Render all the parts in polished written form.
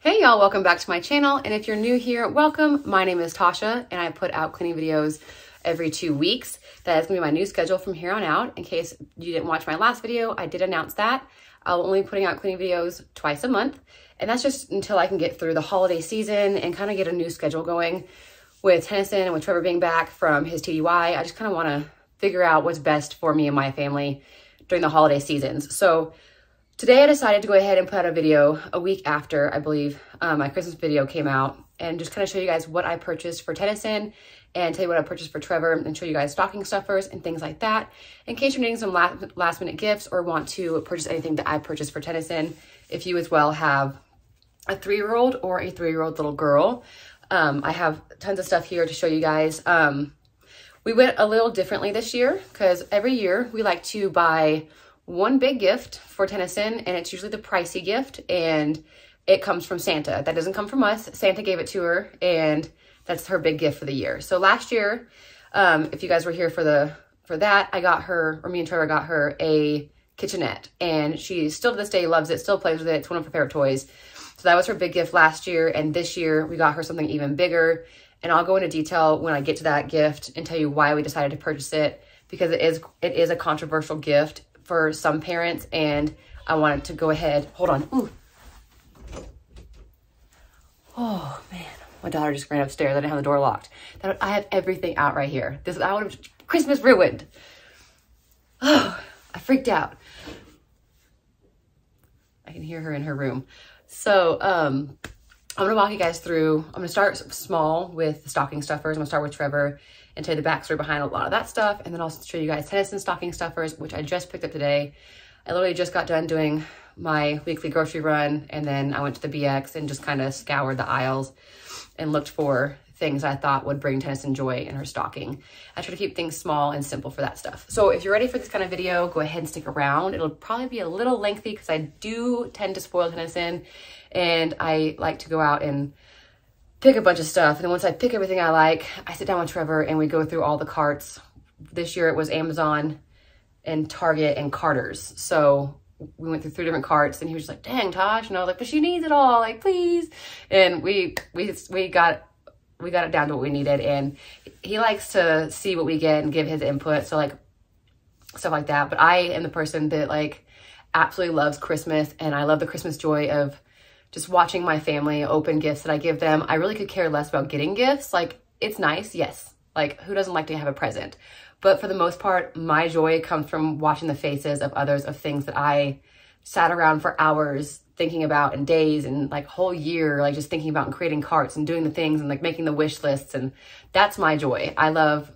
Hey y'all, welcome back to my channel. And if you're new here, welcome. My name is Tasha and I put out cleaning videos every 2 weeks. That is gonna be my new schedule from here on out. In case you didn't watch my last video, I did announce that. I'll only be putting out cleaning videos twice a month. And that's just until I can get through the holiday season and kind of get a new schedule going with Tennyson and with Trevor being back from his TDY. I just kind of want to figure out what's best for me and my family during the holiday seasons. So today I decided to go ahead and put out a video a week after, I believe, my Christmas video came out, and just kind of show you guys what I purchased for Tennyson and tell you what I purchased for Trevor and show you guys stocking stuffers and things like that in case you're needing some last minute gifts or want to purchase anything that I purchased for Tennyson. If you as well have a 3-year-old or a 3-year-old little girl, I have tons of stuff here to show you guys. We went a little differently this year because every year we like to buy one big gift for Tennyson, and it's usually the pricey gift, and it comes from Santa. That doesn't come from us. Santa gave it to her, and that's her big gift for the year. So last year, if you guys were here for that, I got her, or me and Trevor got her a kitchenette, and she still to this day loves it, still plays with it. It's one of her favorite toys. So that was her big gift last year, and this year we got her something even bigger, and I'll go into detail when I get to that gift and tell you why we decided to purchase it, because it is a controversial gift for some parents, and I wanted to go ahead. Hold on. Ooh. Oh man, my daughter just ran upstairs. I didn't have the door locked. I had everything out right here. I would have Christmas ruined. Oh, I freaked out. I can hear her in her room. So I'm gonna walk you guys through. I'm gonna start small with the stocking stuffers. I'm gonna start with Trevor and tell you the backstory behind a lot of that stuff. And then I'll show you guys Tennyson stocking stuffers, which I just picked up today. I literally just got done doing my weekly grocery run, and then I went to the BX and just kind of scoured the aisles and looked for things I thought would bring Tennyson joy in her stocking. I try to keep things small and simple for that stuff. So if you're ready for this kind of video, go ahead and stick around. It'll probably be a little lengthy because I do tend to spoil Tennyson, and I like to go out and pick a bunch of stuff. And then once I pick everything I like, I sit down with Trevor and we go through all the carts. This year it was Amazon and Target and Carter's. So we went through 3 different carts, and he was just like, dang, Tosh. And I was like, but she needs it all, like, please. And we got it down to what we needed. And he likes to see what we get and give his input. So like stuff like that. But I am the person that like absolutely loves Christmas, and I love the Christmas joy of just watching my family open gifts that I give them. I really could care less about getting gifts. Like, it's nice, yes. Like, who doesn't like to have a present? But for the most part, my joy comes from watching the faces of others of things that I sat around for hours thinking about, and days and like whole year, like just thinking about and creating carts and doing the things and like making the wish lists. And that's my joy. I love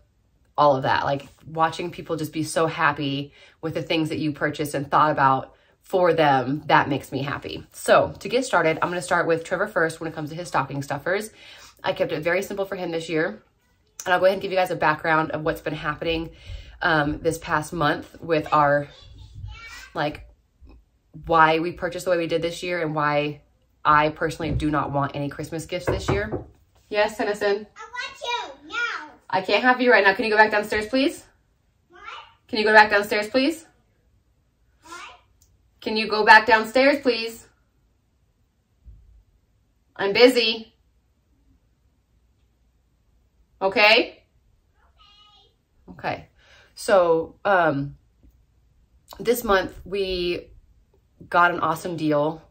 all of that. Like watching people just be so happy with the things that you purchased and thought about for them, that makes me happy. So to get started, I'm gonna start with Trevor first when it comes to his stocking stuffers. I kept it very simple for him this year. And I'll go ahead and give you guys a background of what's been happening this past month with our, like, why we purchased the way we did this year and why I personally do not want any Christmas gifts this year. Yes, Tennyson? I want you now. I can't have you right now. Can you go back downstairs, please? What? Can you go back downstairs, please? Can you go back downstairs, please? I'm busy. Okay? Okay. So, this month we got an awesome deal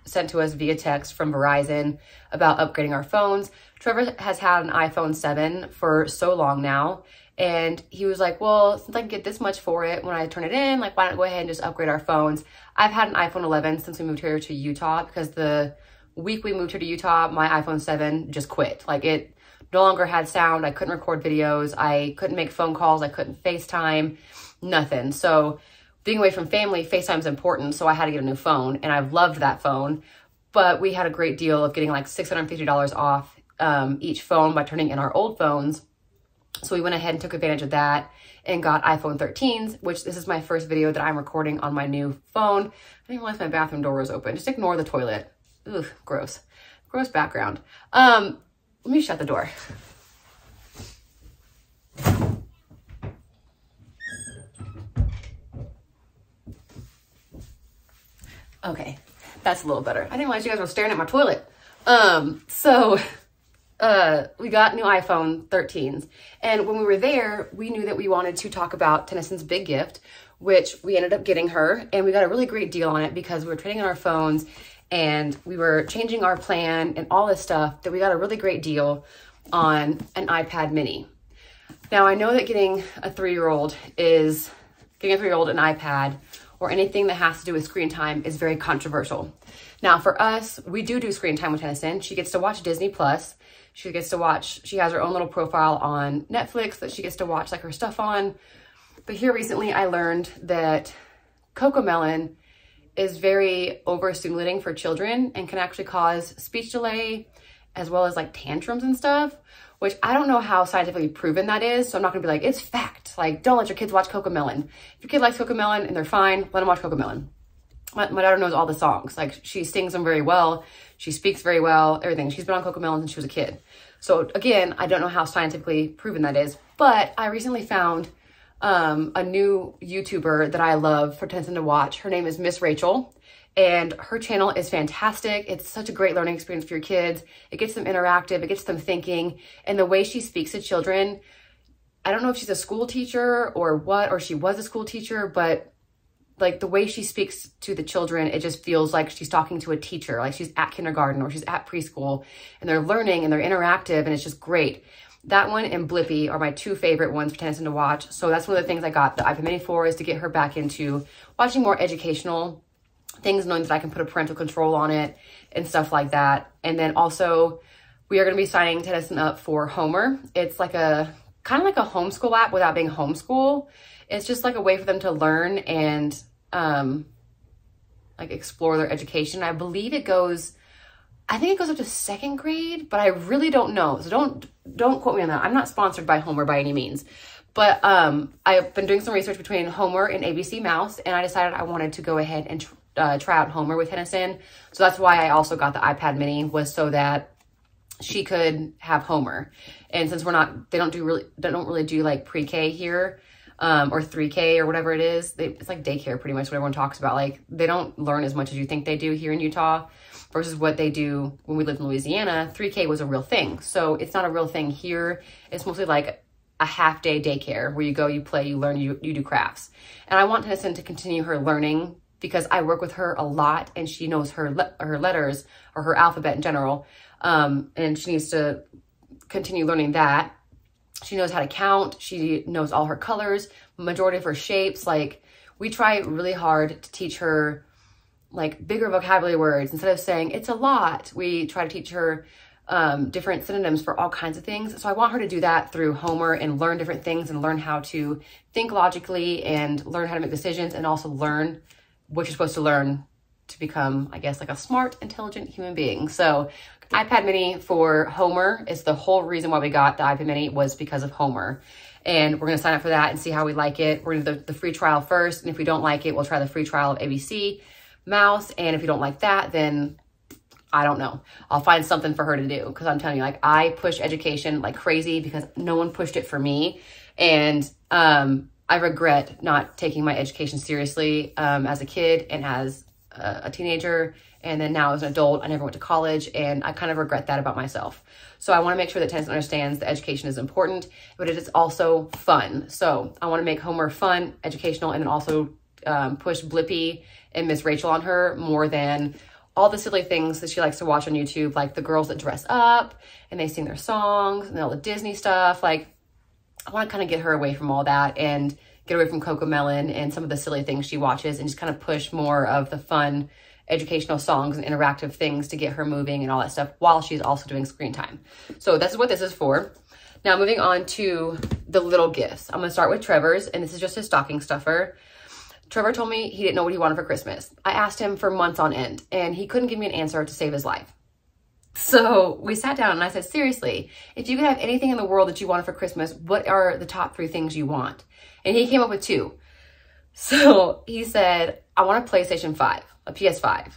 sent to us via text from Verizon about upgrading our phones. Trevor has had an iPhone 7 for so long now. And he was like, well, since I can get this much for it when I turn it in, like, why not go ahead and just upgrade our phones? I've had an iPhone 11 since we moved here to Utah, because the week we moved here to Utah, my iPhone 7 just quit. Like, it no longer had sound. I couldn't record videos. I couldn't make phone calls. I couldn't FaceTime, nothing. So being away from family, FaceTime is important. So I had to get a new phone, and I've loved that phone. But we had a great deal of getting like $650 off each phone by turning in our old phones. So we went ahead and took advantage of that and got iPhone 13s, which this is my first video that I'm recording on my new phone. I didn't realize my bathroom door was open. Just ignore the toilet. Ugh, gross. Gross background. Let me shut the door. Okay, That's a little better. I didn't realize you guys were staring at my toilet. We got new iPhone 13s. And when we were there, we knew that we wanted to talk about Tennyson's big gift, which we ended up getting her. And we got a really great deal on it because we were trading in our phones and we were changing our plan and all this stuff, that we got a really great deal on an iPad mini. Now, I know that getting a 3-year-old an iPad or anything that has to do with screen time is very controversial. Now, for us, we do screen time with Tennyson. She gets to watch Disney Plus. She has her own little profile on Netflix that she gets to watch like her stuff on. But here recently I learned that CoComelon is very overstimulating for children and can actually cause speech delay as well as like tantrums and stuff, which I don't know how scientifically proven that is. So I'm not gonna be like, it's fact. Like, don't let your kids watch CoComelon. If your kid likes CoComelon and they're fine, let them watch CoComelon. My daughter knows all the songs. Like, she sings them very well. She speaks very well, everything. She's been on CoComelon since she was a kid. So again, I don't know how scientifically proven that is, but I recently found a new YouTuber that I love for Tennyson to watch. Her name is Miss Rachel, and her channel is fantastic. It's such a great learning experience for your kids. It gets them interactive, it gets them thinking, and the way she speaks to children, I don't know if she's a school teacher or what, or she was a school teacher, but like the way she speaks to the children, it just feels like she's talking to a teacher, like she's at kindergarten or she's at preschool, and they're learning and they're interactive, and it's just great. That one and Blippi are my 2 favorite ones for Tennyson to watch. So that's one of the things I got the iPad mini for, is to get her back into watching more educational things, knowing that I can put a parental control on it and stuff like that. And then also we are going to be signing Tennyson up for Homer. It's like kind of like a homeschool app without being homeschool. It's just like a way for them to learn and like explore their education. I believe it goes, I think it goes up to 2nd grade, but I really don't know. So don't quote me on that. I'm not sponsored by Homer by any means, but I've been doing some research between Homer and ABC Mouse, and I decided I wanted to go ahead and try out Homer with Tennyson. So that's why I also got the iPad mini, was so that she could have Homer. And since they don't really do like pre-K here, or 3K or whatever it is. It's like daycare pretty much, what everyone talks about. Like, they don't learn as much as you think they do here in Utah versus what they do when we lived in Louisiana. 3K was a real thing. So it's not a real thing here. It's mostly like a half-day daycare where you go, you play, you learn, you do crafts. And I want Tennyson to continue her learning because I work with her a lot and she knows her letters or her alphabet in general. And she needs to continue learning that. She knows how to count. She knows all her colors, majority of her shapes. Like, we try really hard to teach her like bigger vocabulary words. Instead of saying it's a lot, we try to teach her different synonyms for all kinds of things. So I want her to do that through Homer and learn different things and learn how to think logically and learn how to make decisions, and also learn what you're supposed to learn to become, I guess, like a smart, intelligent human being. So iPad mini for Homer is the whole reason why we got the iPad mini, was because of Homer. And we're going to sign up for that and see how we like it. We're going to do the free trial first. And if we don't like it, we'll try the free trial of ABC Mouse. And if you don't like that, then I don't know. I'll find something for her to do. Because I'm telling you, like, I push education like crazy because no one pushed it for me. And I regret not taking my education seriously as a kid and as a teenager, and then now as an adult. I never went to college, and I kind of regret that about myself. So I want to make sure that Tennyson understands that education is important, but it is also fun. So I want to make Homer fun, educational, and then also push Blippi and Miss Rachel on her more than all the silly things that she likes to watch on YouTube, like the girls that dress up and they sing their songs and all the Disney stuff. Like, I want to kind of get her away from all that and get away from CoComelon and some of the silly things she watches, and just kind of push more of the fun educational songs and interactive things to get her moving and all that stuff while she's also doing screen time. So that's what this is for. Now, moving on to the little gifts. I'm going to start with Trevor's, and this is just his stocking stuffer. Trevor told me he didn't know what he wanted for Christmas. I asked him for months on end, and he couldn't give me an answer to save his life. So we sat down and I said, seriously, if you could have anything in the world that you wanted for Christmas, what are the top 3 things you want? And he came up with 2. So he said, I want a PlayStation 5, a PS5.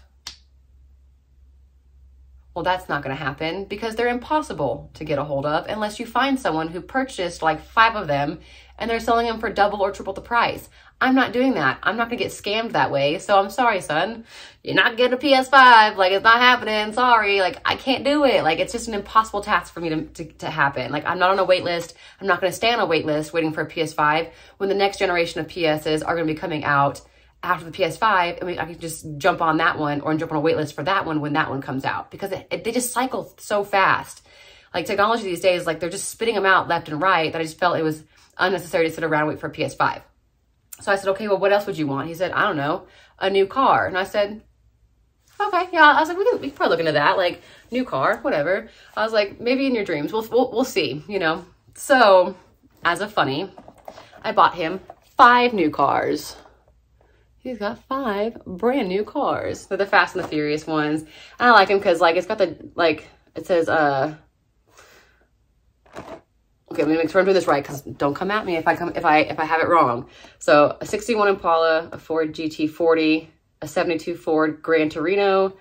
Well, that's not going to happen because they're impossible to get a hold of unless you find someone who purchased like 5 of them and they're selling them for double or triple the price. I'm not doing that. I'm not gonna get scammed that way. So I'm sorry, son. You're not getting a PS5. Like, it's not happening. Sorry. Like, I can't do it. Like, it's just an impossible task for me to happen. Like, I'm not on a wait list. I'm not gonna stay on a wait list waiting for a PS5 when the next generation of PSs are gonna be coming out after the PS5. I mean, I can just jump on that one or jump on a wait list for that one when that one comes out, because they just cycle so fast. Like, technology these days, like, they're just spitting them out left and right, that I just felt it was unnecessary to sit around and wait for a PS5. So I said, okay, well, what else would you want? He said, I don't know, a new car. And I said, okay, yeah. I was like, we can probably look into that, like, new car, whatever. I was like, maybe in your dreams, we'll see, you know? So, as a funny, I bought him 5 new cars. He's got 5 brand new cars. They're the Fast and the Furious ones. And I like him because, like, it's got the, like, it says, okay, let me make sure I'm doing this right, because don't come at me if I have it wrong. So a 61 Impala, a Ford GT40, a 72 Ford Gran Torino,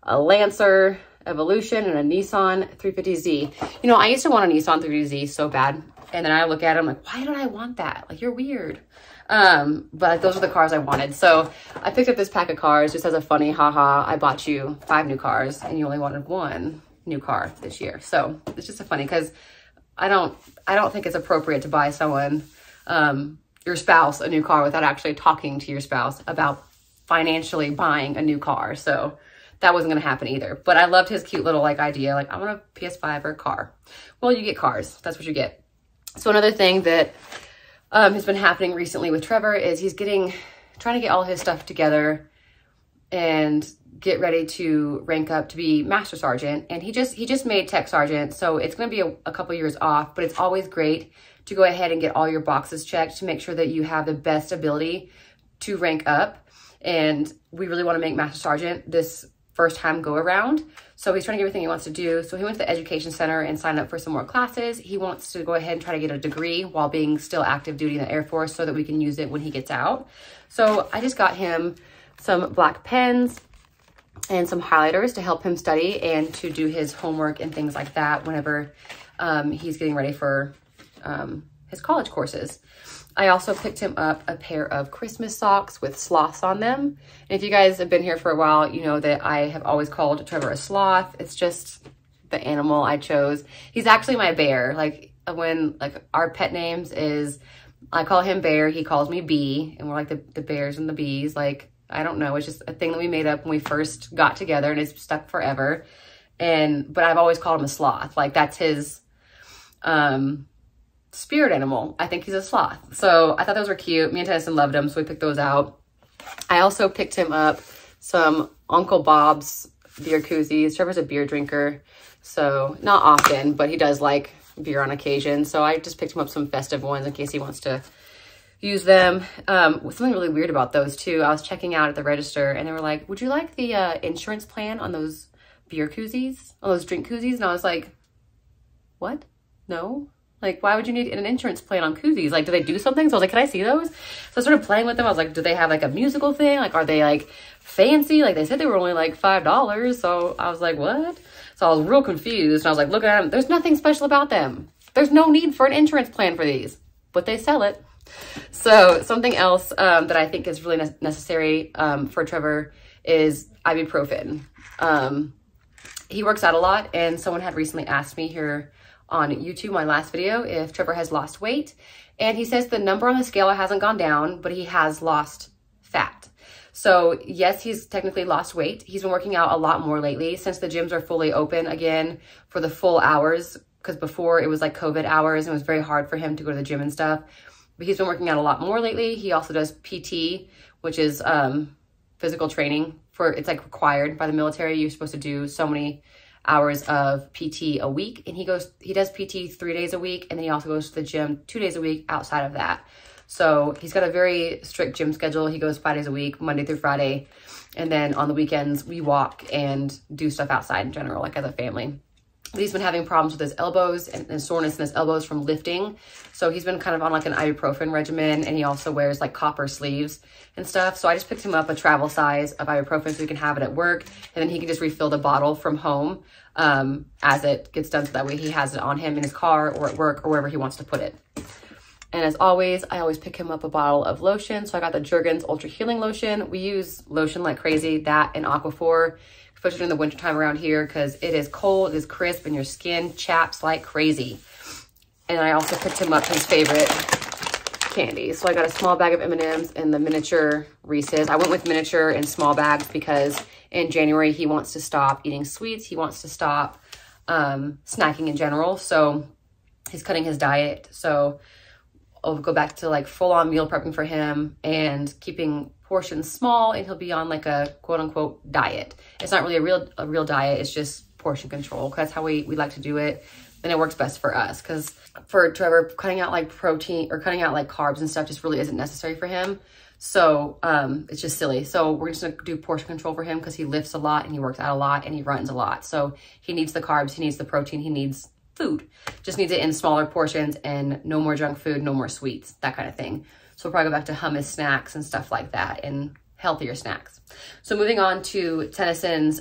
a Lancer Evolution, and a Nissan 350Z. You know, I used to want a Nissan 350Z so bad. And then I look at it, I'm like, why did I want that? Like, you're weird. But those are the cars I wanted. So I picked up this pack of cars just as a funny, haha, I bought you 5 new cars and you only wanted 1 new car this year. So it's just a funny, because I don't think it's appropriate to buy someone, your spouse, a new car without actually talking to your spouse about financially buying a new car. So that wasn't going to happen either. But I loved his cute little, like, idea, like, I want a PS5 or a car. Well, you get cars. That's what you get. So another thing that has been happening recently with Trevor is he's trying to get all his stuff together and get ready to rank up to be Master Sergeant. And he just made Tech Sergeant, so it's going to be a couple years off, but it's always great to go ahead and get all your boxes checked to make sure that you have the best ability to rank up. And we really want to make Master Sergeant this first time go around. So he's trying to get everything he wants to do. So he went to the education center and signed up for some more classes. He wants to go ahead and try to get a degree while being still active duty in the Air Force so that we can use it when he gets out. So I just got him some black pens and some highlighters to help him study and to do his homework and things like that whenever he's getting ready for his college courses. I also picked him up a pair of Christmas socks with sloths on them. And if you guys have been here for a while, you know that I have always called Trevor a sloth. It's just the animal I chose. He's actually my bear. Like, when, like, our pet names is, I call him Bear, he calls me Bee, and we're like the bears and the bees. Like, I don't know, it's just a thing that we made up when we first got together, and it's stuck forever. But I've always called him a sloth. Like, that's his spirit animal. I think he's a sloth. So I thought those were cute. Me and Tennyson loved them, so we picked those out. I also picked him up some Uncle Bob's beer koozies. Trevor's a beer drinker, so not often, but he does like beer on occasion. So I just picked him up some festive ones in case he wants to use them. Something really weird about those too. I was checking out at the register and they were like, would you like the insurance plan on those beer koozies, on those drink koozies? And I was like, what? No. Like, why would you need an insurance plan on koozies? Like, do they do something? So I was like, can I see those? So I started playing with them. I was like, do they have like a musical thing? Like, are they like fancy? Like, they said they were only like $5. So I was like, what? So I was real confused. And I was like, looking at them. There's nothing special about them. There's no need for an insurance plan for these, but they sell it. So something else that I think is really necessary for Trevor is ibuprofen. He works out a lot, and someone had recently asked me here on YouTube, my last video, if Trevor has lost weight. And he says the number on the scale hasn't gone down, but he has lost fat. So yes, he's technically lost weight. He's been working out a lot more lately since the gyms are fully open again for the full hours, because before it was like COVID hours and it was very hard for him to go to the gym and stuff. But he's been working out a lot more lately. He also does PT, which is physical training. It's like required by the military. You're supposed to do so many hours of PT a week, and he does PT 3 days a week, and then he also goes to the gym 2 days a week outside of that. So he's got a very strict gym schedule. He goes 5 days a week, Monday through Friday, and then on the weekends we walk and do stuff outside in general, like as a family. But he's been having problems with his elbows and soreness in his elbows from lifting. So he's been kind of on like an ibuprofen regimen, and he also wears like copper sleeves and stuff. So I just picked him up a travel size of ibuprofen so he can have it at work, and then he can just refill the bottle from home as it gets done, so that way he has it on him in his car or at work or wherever he wants to put it. And as always, I always pick him up a bottle of lotion. So I got the Jergens Ultra Healing Lotion. We use lotion like crazy, that and Aquaphor, especially in the wintertime around here because it is cold, it is crisp, and your skin chaps like crazy. And I also picked him up his favorite candy. So I got a small bag of M&Ms and the miniature Reese's. I went with miniature and small bags because in January he wants to stop eating sweets. He wants to stop snacking in general. So he's cutting his diet. So I'll go back to like full-on meal prepping for him and keeping portions small, and he'll be on like a quote-unquote diet. It's not really a real diet. It's just portion control. That's how we like to do it. And it works best for us because for Trevor, cutting out like protein or cutting out like carbs and stuff just really isn't necessary for him. So it's just silly. So we're just gonna do portion control for him because he lifts a lot and he works out a lot and he runs a lot. So he needs the carbs, he needs the protein, he needs food. Just needs it in smaller portions and no more junk food, no more sweets, that kind of thing. So we'll probably go back to hummus snacks and stuff like that and healthier snacks. So moving on to Tennyson's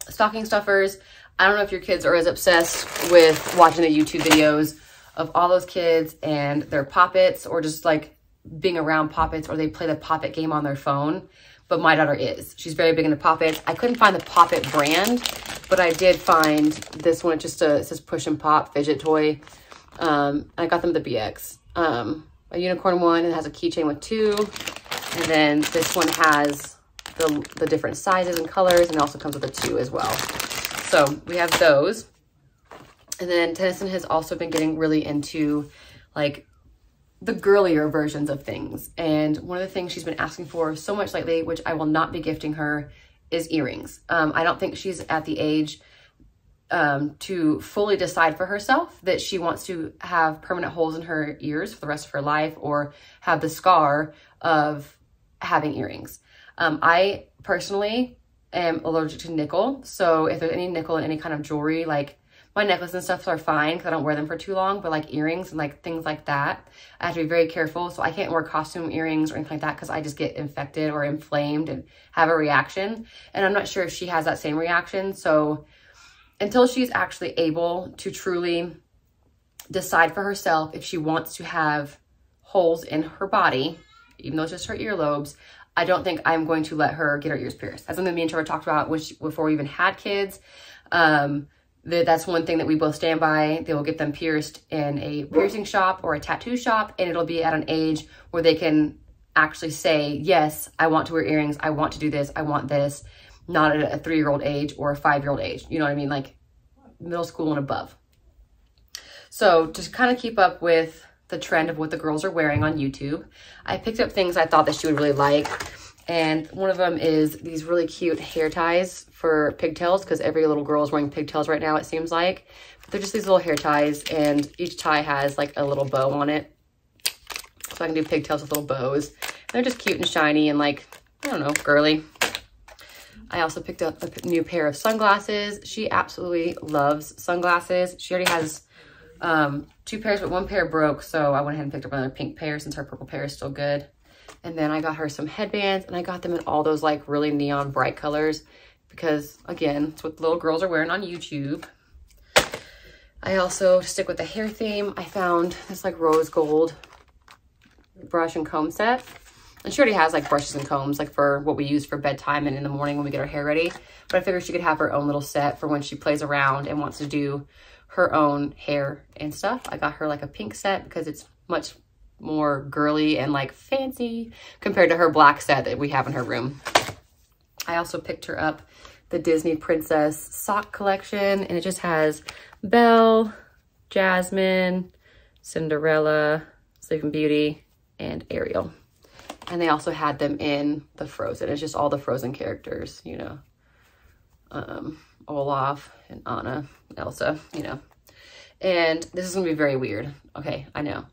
stocking stuffers. I don't know if your kids are as obsessed with watching the YouTube videos of all those kids and their poppets or just like being around poppets, or they play the poppet game on their phone. But my daughter is. She's very big into poppets. I couldn't find the poppet brand, but I did find this one. It says Push and Pop Fidget Toy. I got them at the BX. A unicorn one, and it has a keychain with 2. And then this one has the different sizes and colors, and it also comes with a 2 as well. So we have those. And then Tennyson has also been getting really into like the girlier versions of things. And one of the things she's been asking for so much lately, which I will not be gifting her, is earrings. I don't think she's at the age to fully decide for herself that she wants to have permanent holes in her ears for the rest of her life or have the scar of having earrings. I personally am allergic to nickel. So if there's any nickel in any kind of jewelry, like my necklaces and stuff are fine because I don't wear them for too long, but like earrings and like things like that, I have to be very careful. So I can't wear costume earrings or anything like that because I just get infected or inflamed and have a reaction. And I'm not sure if she has that same reaction. So until she's actually able to truly decide for herself if she wants to have holes in her body, even though it's just her earlobes, I don't think I'm going to let her get her ears pierced. That's something me and Trevor talked about before we even had kids. That's one thing that we both stand by. They will get them pierced in a piercing shop or a tattoo shop, and it'll be at an age where they can actually say, yes, I want to wear earrings. I want to do this. I want this. Not at a 3-year-old age or a 5-year-old age. You know what I mean? Like middle school and above. So to kind of keep up with the trend of what the girls are wearing on YouTube, I picked up things I thought that she would really like. And one of them is these really cute hair ties for pigtails, because every little girl is wearing pigtails right now, it seems like. But they're just these little hair ties, and each tie has like a little bow on it. So I can do pigtails with little bows. And they're just cute and shiny and like, I don't know, girly. I also picked up a new pair of sunglasses. She absolutely loves sunglasses. She already has 2 pairs, but 1 pair broke. So I went ahead and picked up another pink pair since her purple pair is still good. And then I got her some headbands, and I got them in all those like really neon bright colors because again, it's what little girls are wearing on YouTube. I also, to stick with the hair theme, I found this like rose gold brush and comb set. And she already has like brushes and combs like for what we use for bedtime and in the morning when we get our hair ready. But I figured she could have her own little set for when she plays around and wants to do her own hair and stuff. I got her like a pink set because it's much more girly and like fancy compared to her black set that we have in her room. I also picked her up the Disney Princess sock collection, and it just has Belle, Jasmine, Cinderella, Sleeping Beauty, and Ariel. And they also had them in the Frozen. It's just all the Frozen characters, you know, Olaf and Anna, and Elsa, you know. And this is gonna be very weird. Okay, I know.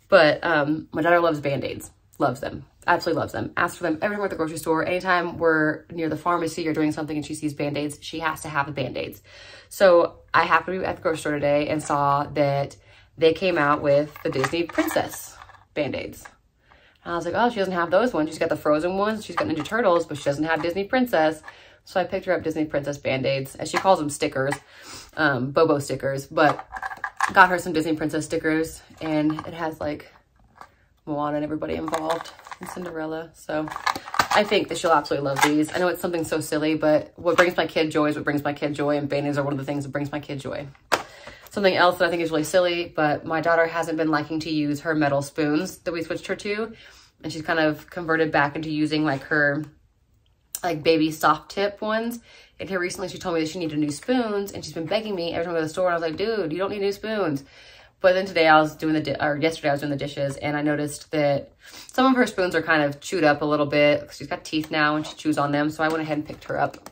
But my daughter loves Band-Aids, loves them, absolutely loves them. Asks for them every time we're at the grocery store. Anytime we're near the pharmacy or doing something and she sees Band-Aids, she has to have the Band-Aids. So I happened to be at the grocery store today and saw that they came out with the Disney Princess Band-Aids. And I was like, oh, she doesn't have those ones. She's got the Frozen ones. She's got Ninja Turtles, but she doesn't have Disney Princess. So I picked her up Disney Princess Band-Aids, as she calls them stickers, Bobo stickers. But got her some Disney Princess stickers, and it has like Moana and everybody involved, and Cinderella. So I think that she'll absolutely love these. I know it's something so silly, but what brings my kid joy is what brings my kid joy, and band-aids are one of the things that brings my kid joy. Something else that I think is really silly, but my daughter hasn't been liking to use her metal spoons that we switched her to, and she's kind of converted back into using like her like baby soft tip ones. And here recently she told me that she needed new spoons, and she's been begging me every time I go to the store, and I was like, dude, you don't need new spoons. But then today I was doing yesterday I was doing the dishes, and I noticed that some of her spoons are kind of chewed up a little bit. She's got teeth now and she chews on them. So I went ahead and picked her up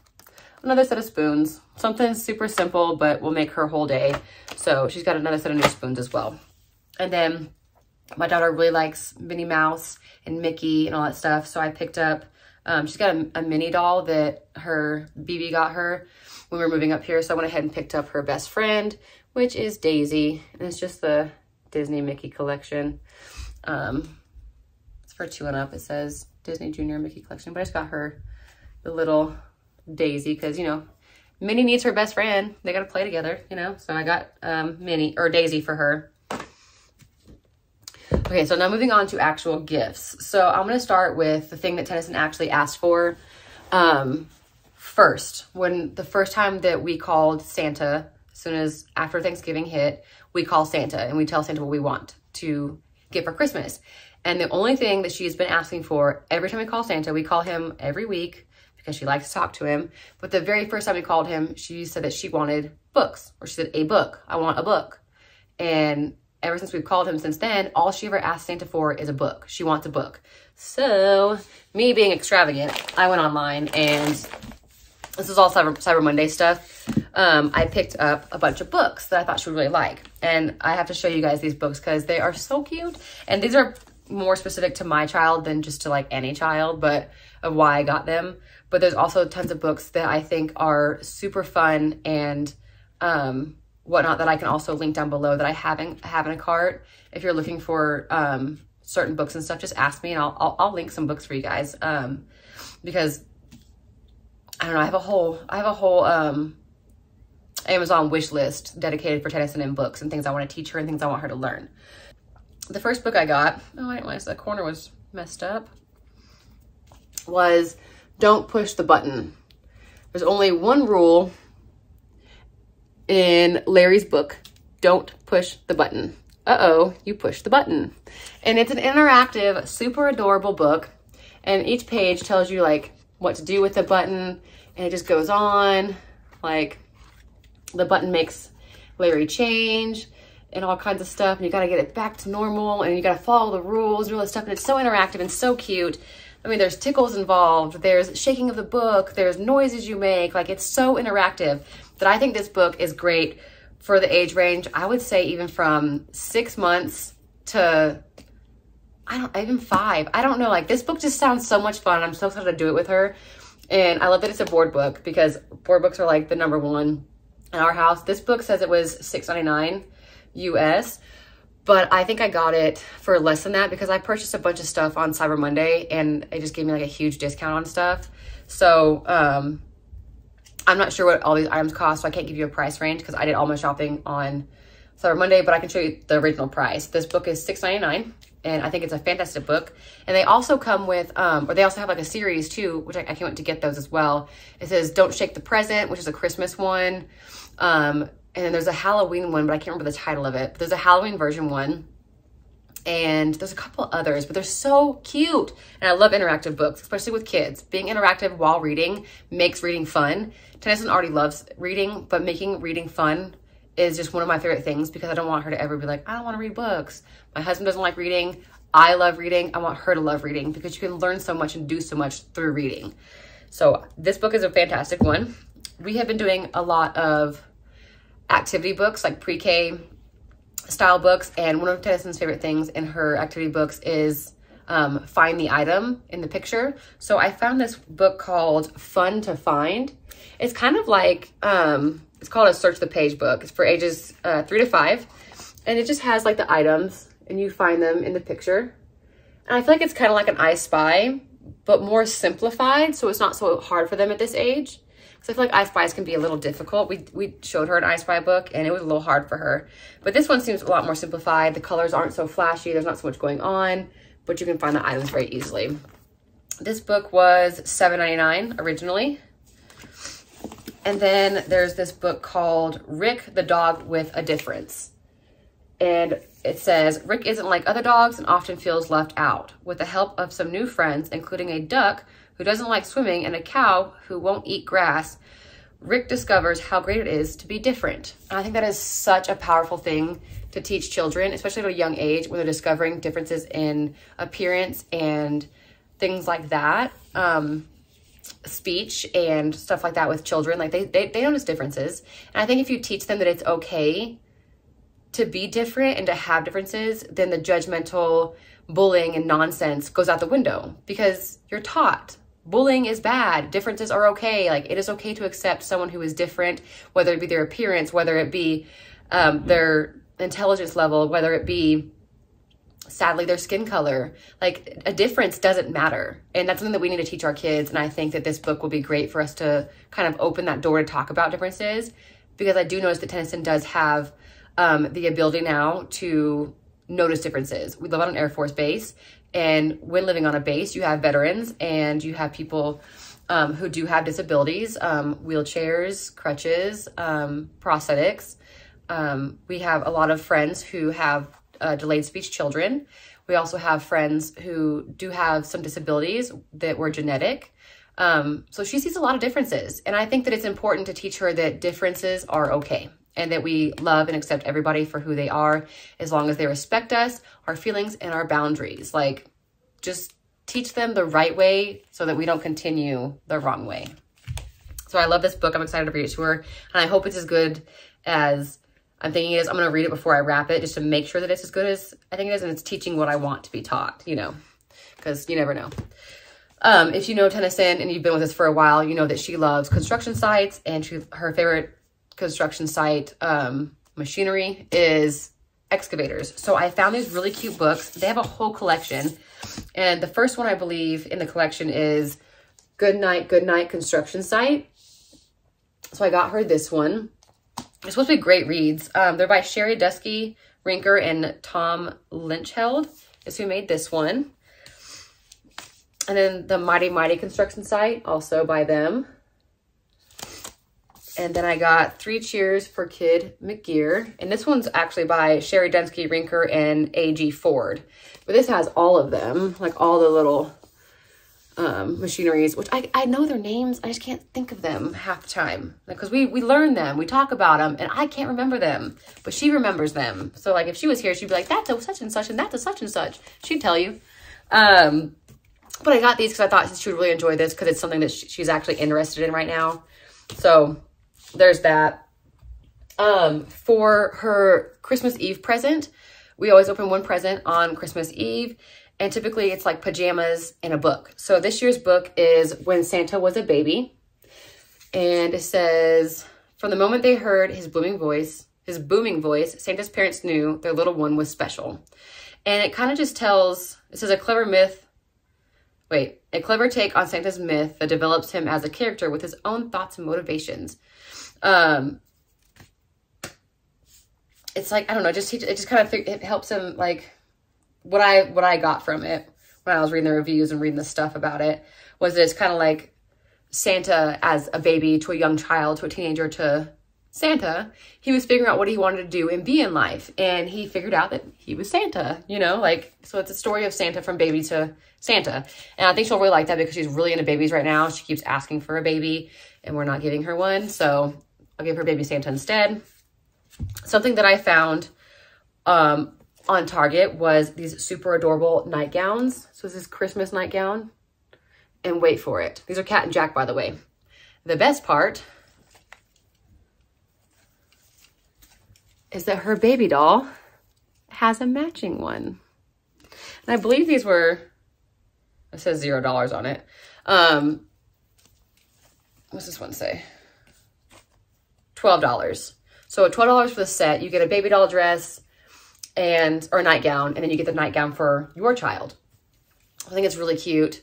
another set of spoons. Something super simple, but will make her whole day. So she's got another set of new spoons as well. And then my daughter really likes Minnie Mouse and Mickey and all that stuff. So I picked up, she's got a mini doll that her BB got her when we were moving up here. So I went ahead and picked up her best friend, which is Daisy. And it's just the Disney Mickey collection. It's for 2 and up. It says Disney Junior Mickey collection, but I just got her the little Daisy because, you know, Minnie needs her best friend. They got to play together, you know? So I got Daisy for her. Okay, so now moving on to actual gifts. So I'm going to start with the thing that Tennyson actually asked for first. When the first time that we called Santa, as soon as after Thanksgiving hit, we call Santa and we tell Santa what we want to get for Christmas. And the only thing that she's been asking for every time we call Santa, we call him every week, because she likes to talk to him. But the very first time we called him, she said that she wanted books, or she said a book. I want a book. And ever since we've called him since then, all she ever asked Santa for is a book. She wants a book. So me being extravagant, I went online, and this is all Cyber Monday stuff. I picked up a bunch of books that I thought she would really like. And I have to show you guys these books because they are so cute. And these are more specific to my child than just to like any child, but of why I got them. But there's also tons of books that I think are super fun and whatnot that I can also link down below that I have in a cart. If you're looking for certain books and stuff, just ask me and I'll link some books for you guys. Because I don't know, I have a whole Amazon wish list dedicated for Tennyson and books and things I want to teach her and things I want her to learn. The first book I got, oh, I didn't realize the corner was messed up, was Don't Push the Button. There's only one rule in Larry's book: don't push the button. Uh-oh, you pushed the button. And it's an interactive, super adorable book. And each page tells you like what to do with the button. And it just goes on. Like the button makes Larry change and all kinds of stuff. And you got to get it back to normal. And you got to follow the rules and all this stuff. And it's so interactive and so cute. I mean, there's tickles involved. There's shaking of the book. There's noises you make. Like, it's so interactive that I think this book is great for the age range. I would say even from 6 months to, even 5. I don't know. Like, this book just sounds so much fun. I'm so excited to do it with her. And I love that it's a board book because board books are like the #1 in our house. This book says it was $6.99 US. But I think I got it for less than that because I purchased a bunch of stuff on Cyber Monday and it just gave me like a huge discount on stuff. So I'm not sure what all these items cost, so I can't give you a price range because I did all my shopping on Cyber Monday, but I can show you the original price. This book is $6.99 and I think it's a fantastic book. And they also come with, or they also have like a series too, which I can't wait to get those as well. It says Don't Shake the Present, which is a Christmas one. And then there's a Halloween one, but I can't remember the title of it. But there's a Halloween version one. And there's a couple others, but they're so cute. And I love interactive books, especially with kids. Being interactive while reading makes reading fun. Tennyson already loves reading, but making reading fun is just one of my favorite things because I don't want her to ever be like, I don't want to read books. My husband doesn't like reading. I love reading. I want her to love reading because you can learn so much and do so much through reading. So this book is a fantastic one. We have been doing a lot of activity books, like pre-K style books, and one of Tennyson's favorite things in her activity books is find the item in the picture. So I found this book called Fun to Find. It's kind of like it's called a search the page book. It's for ages 3 to 5, and it just has like the items and you find them in the picture. And I feel like it's kind of like an I Spy, but more simplified, so it's not so hard for them at this age. So I feel like I Spy's can be a little difficult. We showed her an I Spy book and it was a little hard for her. But this one seems a lot more simplified. The colors aren't so flashy. There's not so much going on, but you can find the items very easily. This book was $7.99 originally. And then there's this book called Rick the Dog with a Difference. And it says, Rick isn't like other dogs and often feels left out. With the help of some new friends, including a duck who doesn't like swimming and a cow who won't eat grass, Rick discovers how great it is to be different. And I think that is such a powerful thing to teach children, especially at a young age when they're discovering differences in appearance and things like that. Speech and stuff like that with children. Like they notice differences. And I think if you teach them that it's okay to be different and to have differences, then the judgmental bullying and nonsense goes out the window because you're taught bullying is bad. Differences are okay. Like it is okay to accept someone who is different, whether it be their appearance, whether it be their intelligence level, whether it be, sadly, their skin color. Like a difference doesn't matter. And that's something that we need to teach our kids. And I think that this book will be great for us to kind of open that door to talk about differences, because I do notice that Tennyson does have the ability now to notice differences. We live on an Air Force base, and when living on a base, you have veterans and you have people who do have disabilities, wheelchairs, crutches, prosthetics. We have a lot of friends who have delayed speech children. We also have friends who do have some disabilities that were genetic. So she sees a lot of differences. And I think that it's important to teach her that differences are okay, and that we love and accept everybody for who they are, as long as they respect us, our feelings, and our boundaries. Like, just teach them the right way so that we don't continue the wrong way. So I love this book. I'm excited to read it to her. And I hope it's as good as I'm thinking it is. I'm going to read it before I wrap it, just to make sure that it's as good as I think it is. And it's teaching what I want to be taught, you know, because you never know. If you know Tennyson and you've been with us for a while, you know that she loves construction sites, and her favorite construction site machinery is excavators. So I found these really cute books. They have a whole collection, and the first one I believe in the collection is Good Night Construction Site. So I got her this one. It's supposed to be great reads. They're by Sherry Dusky Rinker and Tom Lynchheld is who made this one. And then the Mighty Construction Site, also by them. And then I got 3 Cheers for Kid McGear. And this one's actually by Sherry Dusky Rinker and A.G. Ford. But this has all of them, like all the little machineries, which I know their names. I just can't think of them half the time. Because we learn them, we talk about them, and I can't remember them. But she remembers them. So like if she was here, she'd be like, that's a such and such, and that's a such and such. She'd tell you. But I got these because I thought she would really enjoy this, because it's something that she's actually interested in right now. So there's that. For her Christmas Eve present, we always open one present on Christmas Eve. And typically it's like pajamas and a book. So this year's book is When Santa Was a Baby. And it says, from the moment they heard his booming voice, Santa's parents knew their little one was special. And it kind of just tells, it says a clever take on Santa's myth that develops him as a character with his own thoughts and motivations. It's like, I don't know, it just kind of, it helps him, like, what I got from it when I was reading the reviews and reading the stuff about it was that it's kind of like Santa as a baby to a young child to a teenager to Santa. He was figuring out what he wanted to do and be in life, and he figured out that he was Santa, you know, like, so it's a story of Santa from baby to Santa. And I think she'll really like that because she's really into babies right now. She keeps asking for a baby and we're not giving her one, so I'll give her baby Santa instead. Something that I found on Target was these super adorable nightgowns. So this is Christmas nightgown, and wait for it, these are Cat and Jack, by the way. The best part is that her baby doll has a matching one. And I believe these were, it says $0 on it. What's this one say? $12. So at $12 for the set, you get a baby doll dress or a nightgown, and then you get the nightgown for your child. I think it's really cute,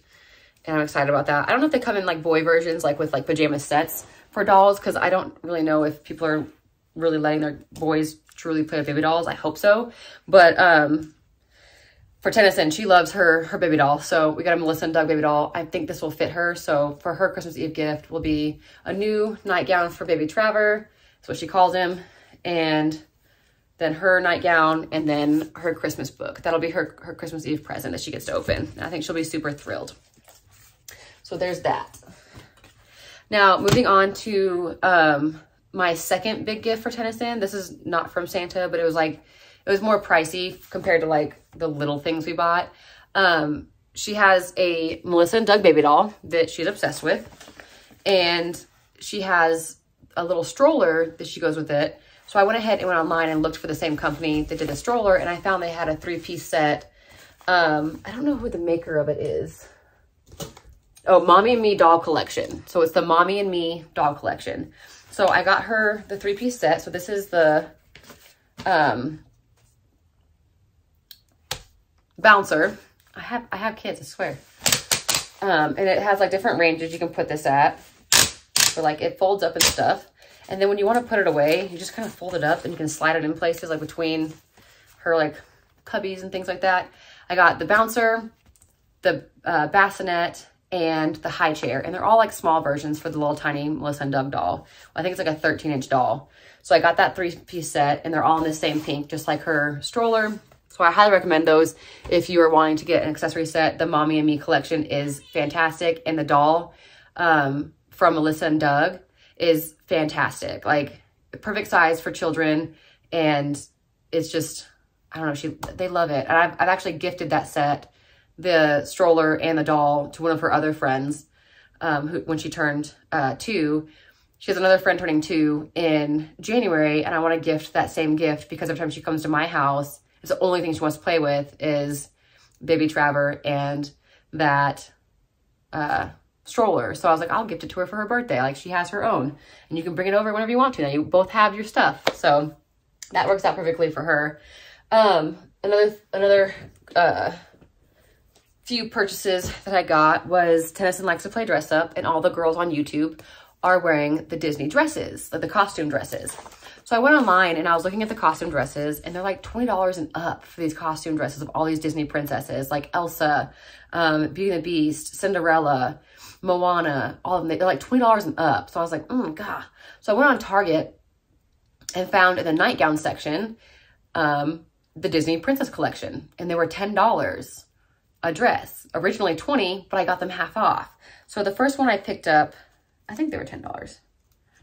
and I'm excited about that. I don't know if they come in like boy versions, like with like pajama sets, for dolls, because I don't really know if people are really letting their boys truly play with baby dolls. I hope so. But for Tennyson, she loves her baby doll. So we got a Melissa and Doug baby doll. I think this will fit her. So for her Christmas Eve gift will be a new nightgown for baby Trevor. That's what she calls him. And then her nightgown, and then her Christmas book. That'll be her Christmas Eve present that she gets to open. And I think she'll be super thrilled. So there's that. Now, moving on to my second big gift for Tennyson. This is not from Santa, but it was more pricey compared to like the little things we bought. She has a Melissa and Doug baby doll that she's obsessed with. And she has a little stroller that she goes with it. So I went ahead and went online and looked for the same company that did a stroller, and I found they had a 3-piece set. I don't know who the maker of it is. Oh, Mommy and Me Doll Collection. So it's the Mommy and Me Doll Collection. So I got her the 3-piece set. So this is the bouncer. I have kids, I swear. And it has like different ranges you can put this at. So like it folds up and stuff. And then when you want to put it away, you just kind of fold it up and you can slide it in places like between her like cubbies and things like that. I got the bouncer, the bassinet, and the high chair. And they're all like small versions for the little tiny Melissa and Doug doll. I think it's like a 13-inch doll. So I got that 3-piece set, and they're all in the same pink, just like her stroller. So I highly recommend those if you are wanting to get an accessory set. The Mommy and Me collection is fantastic. And the doll from Melissa and Doug is fantastic. Like perfect size for children. And it's just, I don't know, they love it. And I've actually gifted that set, the stroller and the doll, to one of her other friends when she turned 2. She has another friend turning 2 in January, and I want to gift that same gift because every time she comes to my house, it's the only thing she wants to play with is baby Trevor and that stroller. So I was like, I'll gift it to her for her birthday. Like she has her own, and you can bring it over whenever you want to. Now you both have your stuff. So that works out perfectly for her. Another few purchases that I got was Tennyson likes to play dress up, and all the girls on YouTube are wearing the Disney dresses, like the costume dresses. So I went online and I was looking at the costume dresses, and they're like $20 and up for these costume dresses of all these Disney princesses, like Elsa, Beauty and the Beast, Cinderella, Moana, all of them. They're like $20 and up. So I was like, God. So I went on Target and found in the nightgown section, the Disney Princess Collection, and they were $10 a dress. Originally $20, but I got them half off. So the first one I picked up, I think they were $10.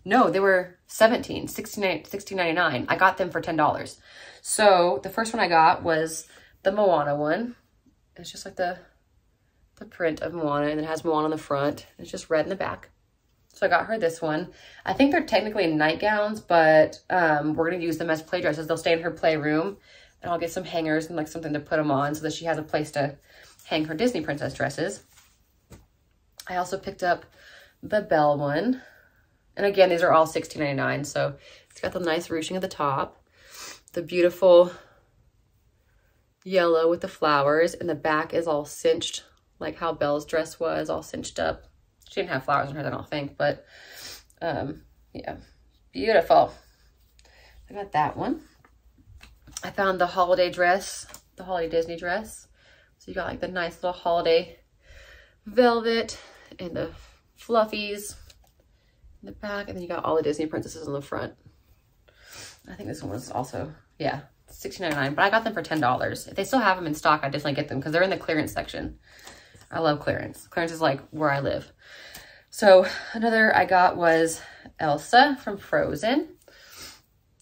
No, they were $16.99. I got them for $10. So the first one I got was the Moana one. It's just like the print of Moana, and it has Moana on the front. It's just red in the back. So I got her this one. I think they're technically nightgowns, but we're going to use them as play dresses. They'll stay in her playroom, and I'll get some hangers and like something to put them on so that she has a place to hang her Disney princess dresses. I also picked up the Belle one. And again, these are all $16.99. So it's got the nice ruching at the top, the beautiful yellow with the flowers, and the back is all cinched, like how Belle's dress was, all cinched up. She didn't have flowers on hers, I don't think, but yeah, beautiful. I got that one. I found the holiday dress, the holiday Disney dress. So you got like the nice little holiday velvet and the fluffies in the back, and then you got all the Disney princesses on the front. I think this one was also, yeah, $16.99, but I got them for $10. If they still have them in stock, I definitely get them because they're in the clearance section. I love clearance. Clearance is like where I live. So another I got was Elsa from Frozen.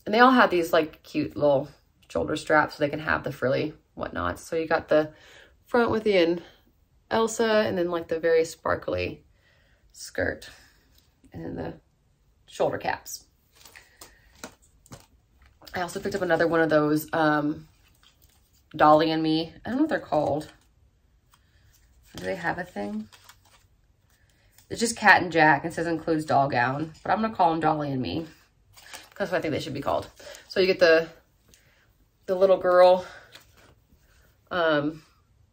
And they all have these like cute little shoulder straps so they can have the frilly whatnot. So you got the front within Elsa, and then like the very sparkly skirt, and then the shoulder caps. I also picked up another one of those Dolly and Me. I don't know what they're called. Do they have a thing? It's just Cat and Jack. It says includes doll gown, but I'm gonna call them Dolly and Me because that's what I think they should be called. So you get the little girl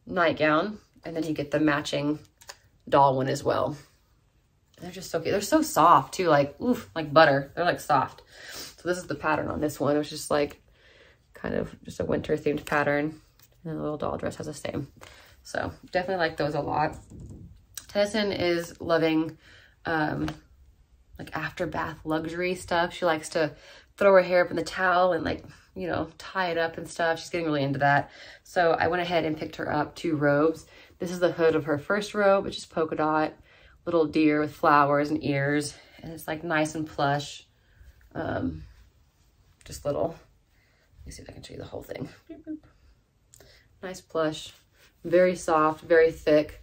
nightgown, and then you get the matching doll one as well. They're just so cute. They're so soft too, like, oof, like butter. They're like soft. So this is the pattern on this one. It was just like kind of just a winter themed pattern. And the little doll dress has the same. So definitely like those a lot. Tennyson is loving like after bath luxury stuff. She likes to throw her hair up in the towel and like, you know, tie it up and stuff. She's getting really into that. So I went ahead and picked her up 2 robes. This is the hood of her first robe, which is polka dot, little deer with flowers and ears. And it's like nice and plush. Just little, let me see if I can show you the whole thing. Boop, boop. Nice plush, very soft, very thick.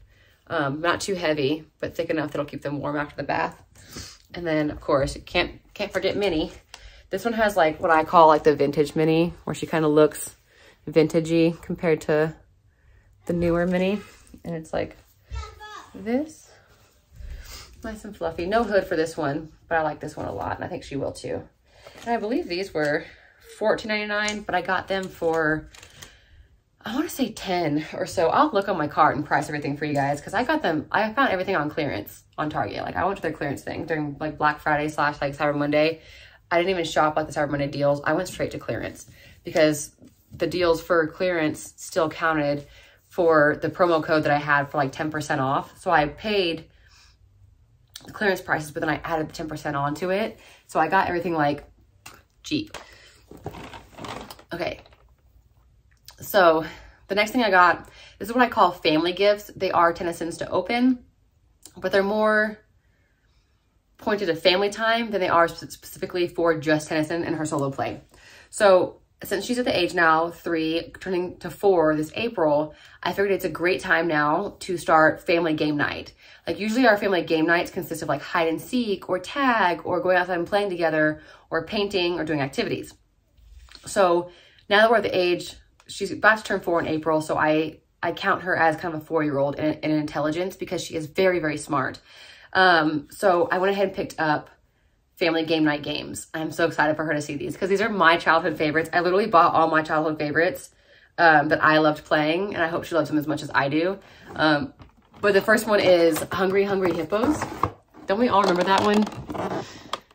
Not too heavy, but thick enough that'll keep them warm after the bath. And then of course, you can't forget Minnie. This one has like what I call like the vintage Minnie, where she kind of looks vintagey compared to the newer Minnie. And it's like this, nice and fluffy. No hood for this one, but I like this one a lot, and I think she will too. And I believe these were $14.99, but I got them for, I want to say 10 or so. I'll look on my cart and price everything for you guys, because I found everything on clearance on Target. Like I went to their clearance thing during like Black Friday / like Cyber Monday. I didn't even shop like the Cyber Monday deals. I went straight to clearance because the deals for clearance still counted for the promo code that I had for like 10% off. So I paid the clearance prices, but then I added the 10% onto it. So I got everything like cheap. Okay. So the next thing I got, this is what I call family gifts. They are Tennyson's to open, but they're more pointed to family time than they are specifically for just Tennyson and her solo play. So since she's at the age now, 3, turning to 4 this April, I figured it's a great time now to start family game night. Like usually our family game nights consist of like hide and seek or tag or going outside and playing together or painting or doing activities. So now that we're at the age, she's about to turn 4 in April, so I count her as kind of a 4-year-old in intelligence because she is very, very smart. So I went ahead and picked up family game night games. I'm so excited for her to see these because these are my childhood favorites. I literally bought all my childhood favorites that I loved playing, and I hope she loves them as much as I do. But the first one is Hungry Hungry Hippos. Don't we all remember that one?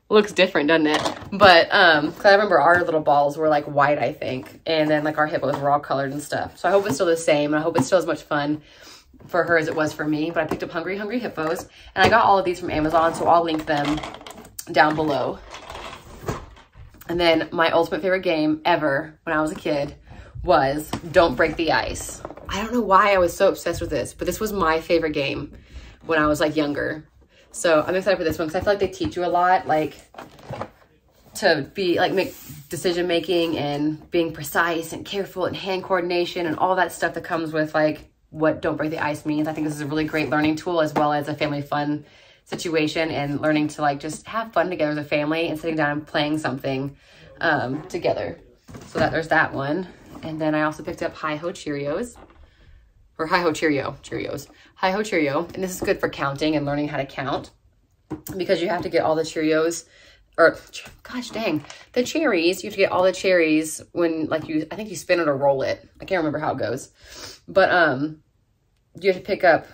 Looks different, doesn't it? But cause I remember our little balls were like white, I think, and then like our hippos were all colored and stuff. So I hope it's still the same, and I hope it's still as much fun for her as it was for me. But I picked up Hungry Hungry Hippos, and I got all of these from Amazon, so I'll link them down below. And then my ultimate favorite game ever when I was a kid was Don't Break the Ice. I don't know why I was so obsessed with this, but this was my favorite game when I was like younger. So I'm excited for this one because I feel like they teach you a lot, like to be like make decision making and being precise and careful and hand coordination and all that stuff that comes with like what Don't Break the Ice means. I think this is a really great learning tool as well as a family fun situation and learning to like just have fun together as a family and sitting down and playing something together. So there's that one. And then I also picked up Hi-Ho Cheerios. Or Hi-Ho Cheerios. Hi-Ho Cheerio. And this is good for counting and learning how to count because you have to get all the Cheerios, or gosh dang, the cherries. You have to get all the cherries when like I think you spin it or roll it. I can't remember how it goes. But you have to pick up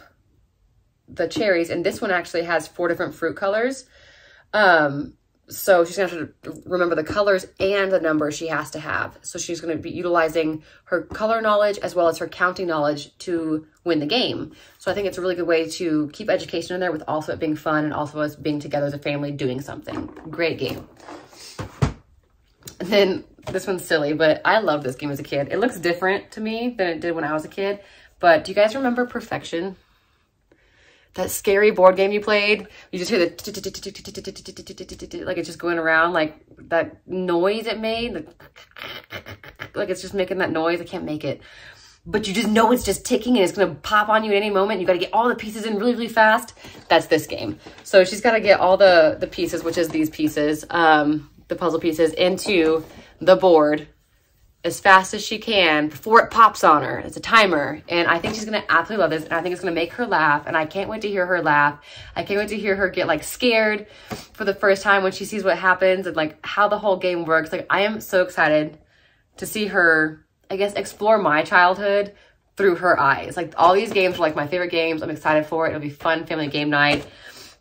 the cherries, and this one actually has 4 different fruit colors. So she's gonna have to remember the colors and the numbers she has to have. So she's gonna be utilizing her color knowledge as well as her counting knowledge to win the game. So I think it's a really good way to keep education in there with also it being fun and also us being together as a family doing something. Great game. And then this one's silly, but I loved this game as a kid. It looks different to me than it did when I was a kid. But do you guys remember Perfection? That scary board game you played? You just hear the like it's just going around, like that noise it made. Like it's just making that noise. I can't make it. But you just know it's just ticking and it's going to pop on you at any moment. You got to get all the pieces in really, really fast. That's this game. So she's got to get all the pieces, which is these pieces, the puzzle pieces, into the board as fast as she can before it pops on her. It's a timer, and I think she's gonna absolutely love this, and I think it's gonna make her laugh, and I can't wait to hear her laugh. I can't wait to hear her get like scared for the first time when she sees what happens and like how the whole game works. Like I am so excited to see her, I guess, explore my childhood through her eyes. Like all these games are like my favorite games. I'm excited for it. It'll be fun family game night.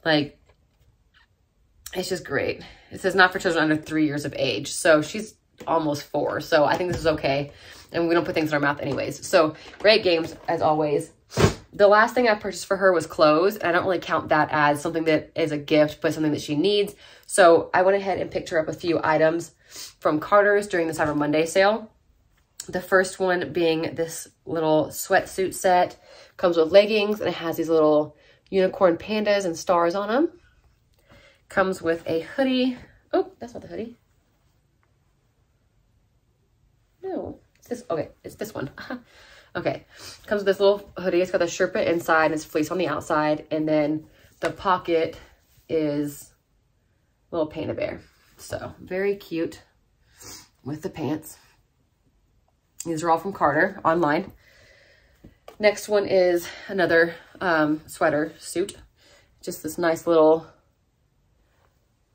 Like It's just great. It says not for children under 3 years of age. So she's almost 4. So I think this is okay. And we don't put things in our mouth anyways. So great games as always. The last thing I purchased for her was clothes. And I don't really count that as something that is a gift, but something that she needs. So I went ahead and picked her up a few items from Carter's during the Cyber Monday sale. The first one being this little sweatsuit set. Comes with leggings and it has these little unicorn pandas and stars on them. Comes with a hoodie. Oh, that's not the hoodie. No, it's this. Okay, it's this one. Okay, comes with this little hoodie. It's got the Sherpa inside and it's fleece on the outside. And then the pocket is a little panda bear. So very cute with the pants. These are all from Carter online. Next one is another sweater suit. Just this nice little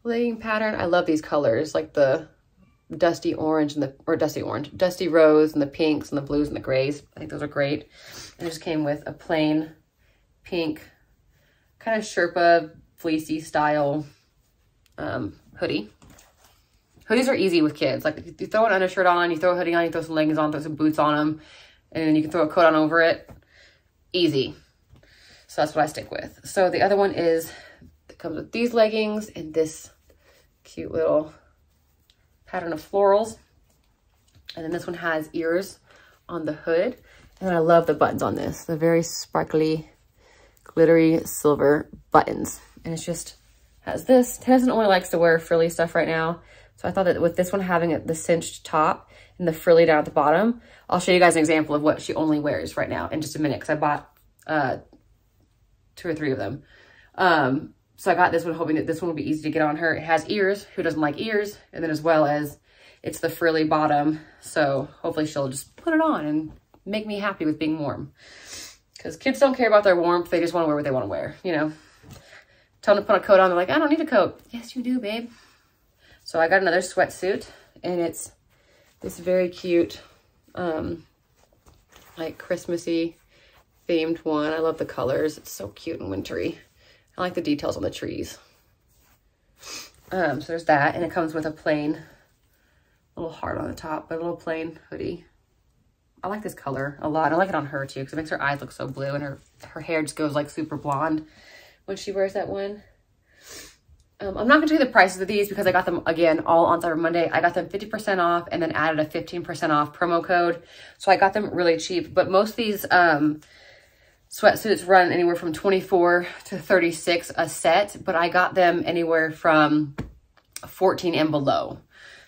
legging pattern. I love these colors, like the dusty orange and dusty rose and the pinks and the blues and the grays. I think those are great. And it just came with a plain pink kind of Sherpa fleecy style hoodie. Hoodies are easy with kids. Like you throw an undershirt on, you throw a hoodie on, you throw some leggings on, throw some boots on them, and then you can throw a coat on over it. Easy. So that's what I stick with. So the other one is, it comes with these leggings and this cute little pattern of florals. And then this one has ears on the hood. And I love the buttons on this. The very sparkly, glittery silver buttons. And it's just has this. Tennyson only likes to wear frilly stuff right now. So I thought that with this one having the cinched top and the frilly down at the bottom, I'll show you guys an example of what she only wears right now in just a minute because I bought 2 or 3 of them. So I got this one hoping that this one will be easy to get on her. It has ears. Who doesn't like ears? And then as well as it's the frilly bottom. So hopefully she'll just put it on and make me happy with being warm. Because kids don't care about their warmth. They just want to wear what they want to wear, you know. Tell them to put a coat on. They're like, I don't need a coat. Yes, you do, babe. So I got another sweatsuit. And it's this very cute, like Christmassy themed one. I love the colors. It's so cute and wintry. I like the details on the trees. So there's that. And it comes with a plain little heart on the top, but a little plain hoodie. I like this color a lot. I like it on her too because it makes her eyes look so blue and her hair just goes like super blonde when she wears that one. I'm not going to tell you the prices of these because I got them, again, all on Cyber Monday. I got them 50% off and then added a 15% off promo code. So I got them really cheap. But most of these sweatsuits run anywhere from $24 to $36 a set. But I got them anywhere from $14 and below.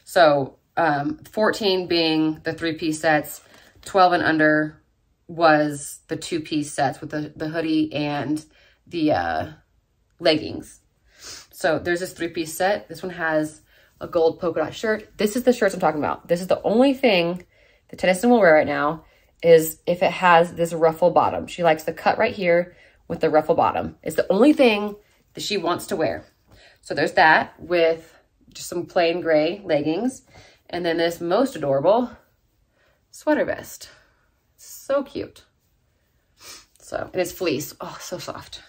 So 14 being the 3-piece sets, 12 and under was the 2-piece sets with the hoodie and the leggings. So there's this 3-piece set. This one has a gold polka dot shirt. This is the shirts I'm talking about. This is the only thing that Tennyson will wear right now is if it has this ruffle bottom. She likes the cut right here with the ruffle bottom. It's the only thing that she wants to wear. So there's that with just some plain gray leggings. And then this most adorable sweater vest. So cute. So, and it's fleece. Oh, so soft.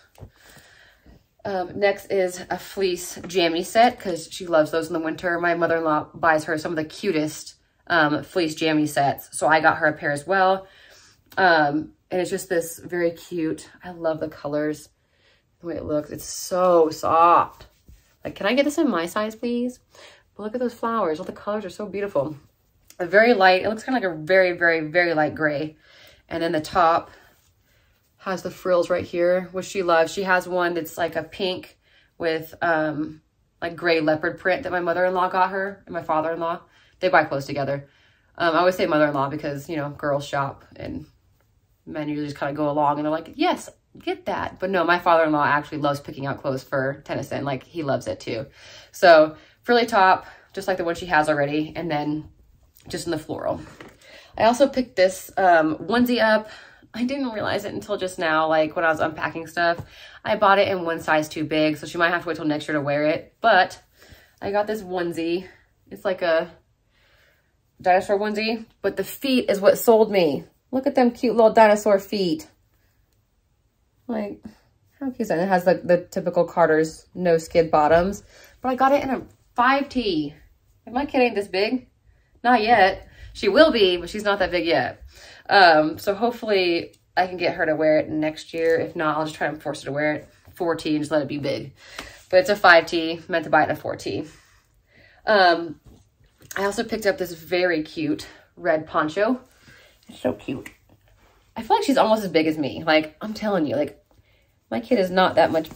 Next is a Fleece Jammy Set because she loves those in the winter. My mother-in-law buys her some of the cutest Fleece Jammy Sets. So I got her a pair as well. And it's just this very cute. I love the colors, the way it looks. It's so soft. Like, can I get this in my size, please? But look at those flowers. All the colors are so beautiful. A very light, it looks kind of like a very, very, very light gray. And then the top has the frills right here, which she loves. She has one that's like a pink with like gray leopard print that my mother-in-law got her and my father-in-law. They buy clothes together. I always say mother-in-law because, you know, girls shop and men usually just kind of go along and they're like, yes, get that. But no, my father-in-law actually loves picking out clothes for Tennyson. Like, he loves it too. So frilly top, just like the one she has already, and then just in the floral. I also picked this onesie up. I didn't realize it until just now, like when I was unpacking stuff. I bought it in one size too big, so she might have to wait till next year to wear it. But I got this onesie. It's like a dinosaur onesie, but the feet is what sold me. Look at them cute little dinosaur feet. Like, How cute is that? And it has the typical Carter's no skid bottoms, but I got it in a 5T. My kid ain't this big. Not yet. She will be, but she's not that big yet. So hopefully I can get her to wear it next year. If not, I'll just try and force her to wear it 4T and just let it be big. But it's a 5T, meant to buy it in a 4T. I also picked up this very cute red poncho. It's so cute. I feel like she's almost as big as me. Like, I'm telling you, like, my kid is not that much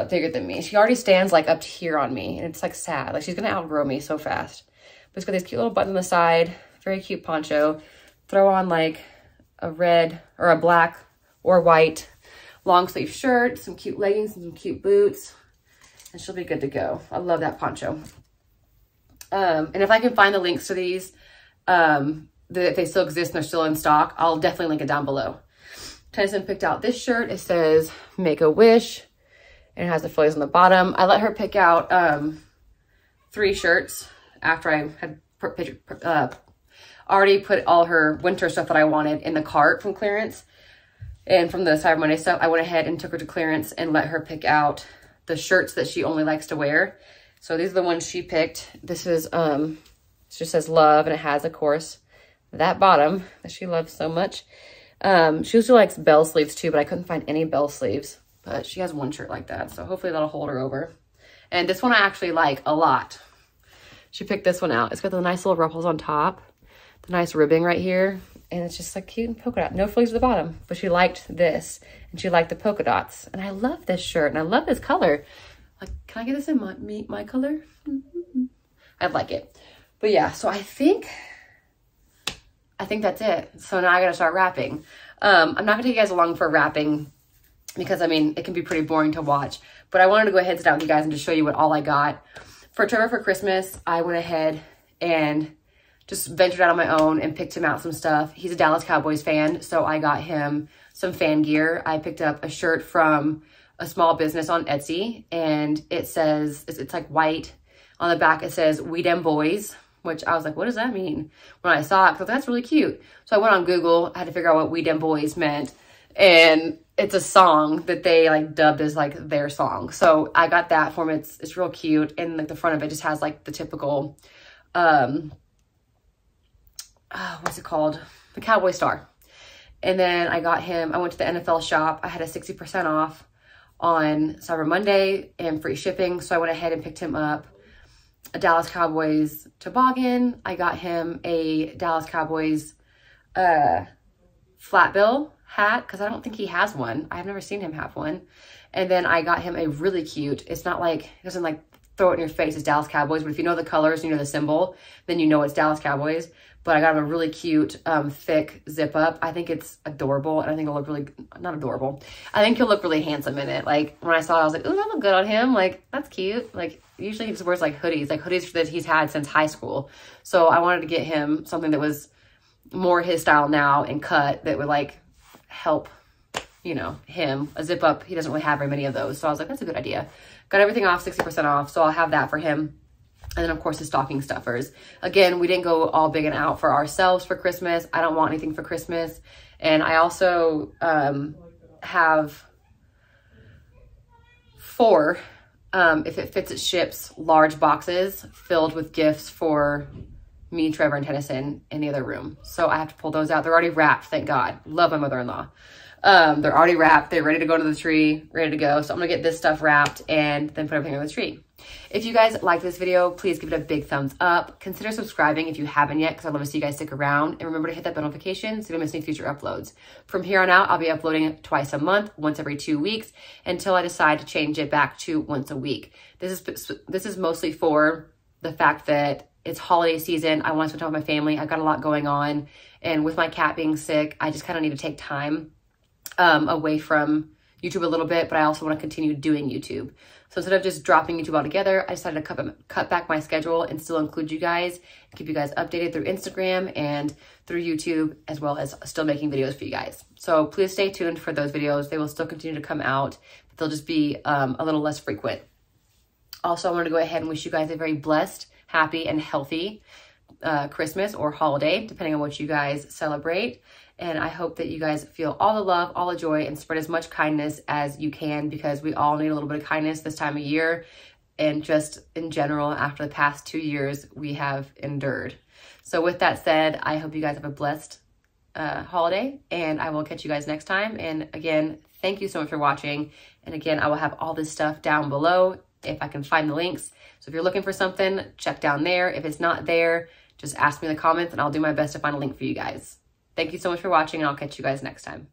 bigger than me. She already stands like up to here on me, and it's like sad. Like, she's gonna outgrow me so fast. But it's got these cute little buttons on the side, very cute poncho. Throw on like a red or a black or white long sleeve shirt, some cute leggings, and some cute boots, and she'll be good to go. I love that poncho. And if I can find the links to these, if they still exist and they're still in stock, I'll definitely link it down below. Tennyson picked out this shirt. It says Make a Wish, and it has the frills on the bottom. I let her pick out 3 shirts after I had already put all her winter stuff that I wanted in the cart from clearance. And from the Cyber Monday stuff, I went ahead and took her to clearance and let her pick out the shirts that she only likes to wear. So these are the ones she picked. This is, it just says love, and it has, of course, that bottom that she loves so much. She also likes bell sleeves too, but I couldn't find any bell sleeves. But she has one shirt like that, so hopefully that'll hold her over. And this one I actually like a lot. She picked this one out. It's got the nice little ruffles on top, the nice ribbing right here, and it's just like cute and polka dot. No fleece at the bottom, but she liked this, and she liked the polka dots. And I love this shirt, and I love this color. Like, can I get this in my color? I'd like it. But yeah, so I think that's it. So now I gotta start wrapping. I'm not gonna take you guys along for wrapping because, I mean, it can be pretty boring to watch. But I wanted to go ahead and sit down with you guys and just show you what all I got. For Trevor for Christmas, I went ahead and just ventured out on my own and picked him out some stuff. He's a Dallas Cowboys fan, so I got him some fan gear. I picked up a shirt from a small business on Etsy, and it says, it's like white. On the back, it says, "We Dem Boys," which I was like, what does that mean? When I saw it, I thought, that's really cute. So I went on Google, I had to figure out what "We Dem Boys" meant. And it's a song that they like dubbed as like their song. So I got that for him. It's real cute. And like the front of it just has like the typical, what's it called? The Cowboy star. And then I got him, I went to the NFL shop. I had a 60% off on Cyber Monday and free shipping. So I went ahead and picked him up a Dallas Cowboys toboggan. I got him a Dallas Cowboys flat bill hat because I don't think he has one. I've never seen him have one. And then I got him a really cute, it's not like, it doesn't like throw it in your face, it's Dallas Cowboys, but if you know the colors, you know the symbol, then you know it's Dallas Cowboys. But I got him a really cute, thick zip up. I think it's adorable, and I think it'll look really, not adorable. I think he'll look really handsome in it. Like, when I saw it, I was like, ooh, that look good on him. Like, that's cute. Like, usually he just wears, like, hoodies that he's had since high school. So I wanted to get him something that was more his style now and cut that would, like, help, you know, him. A zip up, he doesn't really have very many of those. So I was like, that's a good idea. Got everything off, 60% off. So I'll have that for him. And then, of course, the stocking stuffers. Again, we didn't go all big and out for ourselves for Christmas. I don't want anything for Christmas. And I also have 4, if it fits, it ships, large boxes filled with gifts for me, Trevor, and Tennyson in the other room. So I have to pull those out. They're already wrapped, thank God. Love my mother-in-law. They're already wrapped. They're ready to go to the tree, ready to go. So I'm gonna get this stuff wrapped and then put everything on the tree. If you guys like this video, please give it a big thumbs up. Consider subscribing if you haven't yet, because I'd love to see you guys stick around. And remember to hit that bell notification so you don't miss any future uploads. From here on out, I'll be uploading twice a month, once every 2 weeks, until I decide to change it back to once a week. This is mostly for the fact that it's holiday season. I want to spend time with my family. I've got a lot going on. And with my cat being sick, I just kind of need to take time away from YouTube a little bit, but I also want to continue doing YouTube. So instead of just dropping YouTube altogether, I decided to cut back my schedule and still include you guys, keep you guys updated through Instagram and through YouTube, as well as still making videos for you guys. So please stay tuned for those videos. They will still continue to come out, but they'll just be a little less frequent. Also, I wanted to go ahead and wish you guys a very blessed, happy, and healthy Christmas or holiday, depending on what you guys celebrate. And I hope that you guys feel all the love, all the joy, and spread as much kindness as you can, because we all need a little bit of kindness this time of year. And just in general, after the past 2 years, we have endured. So with that said, I hope you guys have a blessed holiday, and I will catch you guys next time. And again, thank you so much for watching. And again, I will have all this stuff down below if I can find the links. So if you're looking for something, check down there. If it's not there, just ask me in the comments and I'll do my best to find a link for you guys. Thank you so much for watching, and I'll catch you guys next time.